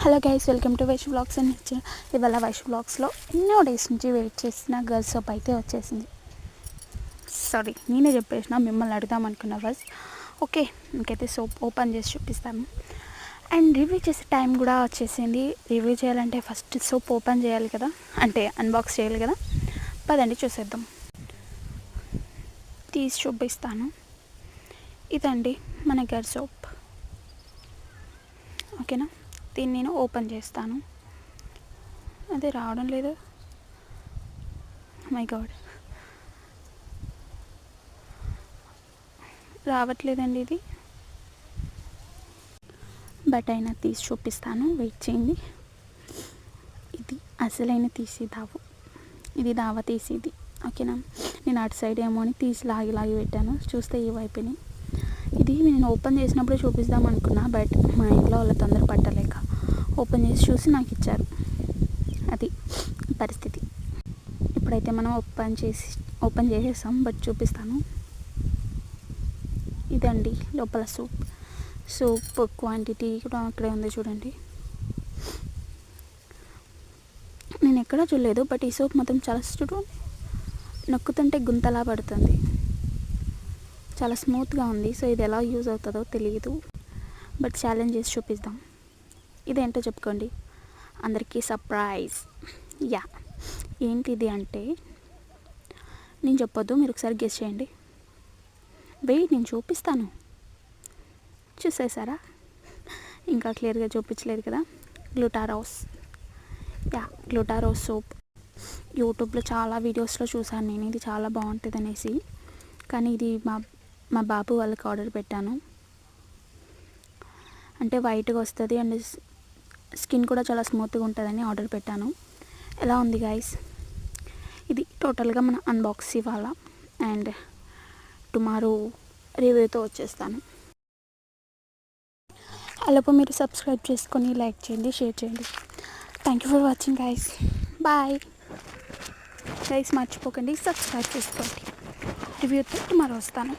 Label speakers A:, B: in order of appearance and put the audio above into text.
A: Hello guys, welcome to Vaish vlogs and ఇవాళ వైష్ వ్లాగ్స్లో ఎన్నో days నుంచి వెయిట్ చేసిన గర్ల్స్ సోప్ అయితే వచ్చేసింది. సారీ, నేనే చెప్పేసిన, మిమ్మల్ని అడుగుదాం అనుకున్నా ఫస్ట్. ఓకే, ఇంకైతే సోప్ ఓపెన్ చేసి చూపిస్తాను అండ్ రివ్యూ చేసే టైం కూడా వచ్చేసింది. రివ్యూ చేయాలంటే ఫస్ట్ సోప్ ఓపెన్ చేయాలి కదా, అంటే అన్బాక్స్ చేయాలి కదా. పదండి చూసేద్దాం. తీసి చూపిస్తాను. ఇదండి మన గర్ సోప్. ఓకేనా, దీన్ని నేను ఓపెన్ చేస్తాను. అది రావడం లేదు. మై గాడ్, రావట్లేదండి ఇది. బట్ అయినా తీసి చూపిస్తాను, వెయిట్ చేయండి. ఇది అసలైన తీసి దావు, ఇది దావ తీసేది. ఓకేనా, నేను అటు సైడ్ ఏమో అని తీసి లాగి పెట్టాను. చూస్తే ఈ వైపుని ఇది నేను ఓపెన్ చేసినప్పుడే చూపిద్దాం అనుకున్నా, బట్ మా ఇంట్లో వాళ్ళ తొందర పట్టలేక ఓపెన్ చేసి చూసి నాకు ఇచ్చారు. అది పరిస్థితి. ఇప్పుడైతే మనం ఓపెన్ చేసేసాం, బట్ చూపిస్తాను. ఇదండి లోపల సోప్ క్వాంటిటీ కూడా అక్కడే ఉంది చూడండి. నేను ఎక్కడా చూడలేదు, బట్ ఈ సోప్ మాత్రం చాలా చూడండి, నొక్కుతుంటే గుంతలా పడుతుంది. చాలా స్మూత్గా ఉంది. సో ఇది ఎలా యూజ్ అవుతుందో తెలియదు, బట్ ఛాలెంజ్ చేసి చూపిద్దాం. ఇదేంటో చెప్పుకోండి, అందరికీ సర్ప్రైజ్. యా, ఏంటిది అంటే నేను చెప్పొద్దు, మీరు ఒకసారి గెస్ చేయండి. వెయిట్, నేను చూపిస్తాను. చూసేసారా? ఇంకా క్లియర్గా చూపించలేదు కదా. గ్లూటారోస్. యా, గ్లూటారోస్ సోప్. యూట్యూబ్లో చాలా వీడియోస్లో చూసాను నేను, ఇది చాలా బాగుంటుంది అనేసి. కానీ ఇది మా బాబు వాళ్ళకి ఆర్డర్ పెట్టాను. అంటే వైట్గా వస్తుంది అండ్ స్కిన్ కూడా చాలా స్మూత్గా ఉంటుందని ఆర్డర్ పెట్టాను. ఎలా ఉంది గైస్? ఇది టోటల్గా మన అన్బాక్స్ ఇవాళ అండ్ టుమారో రివ్యూతో వచ్చేస్తాను. అలాపో మీరు సబ్స్క్రైబ్ చేసుకొని లైక్ చేయండి, షేర్ చేయండి. Thank you for watching guys. Bye guys, మర్చిపోకండి సబ్స్క్రైబ్ చేసుకోండి. రివ్యూతో టుమారో వస్తాను.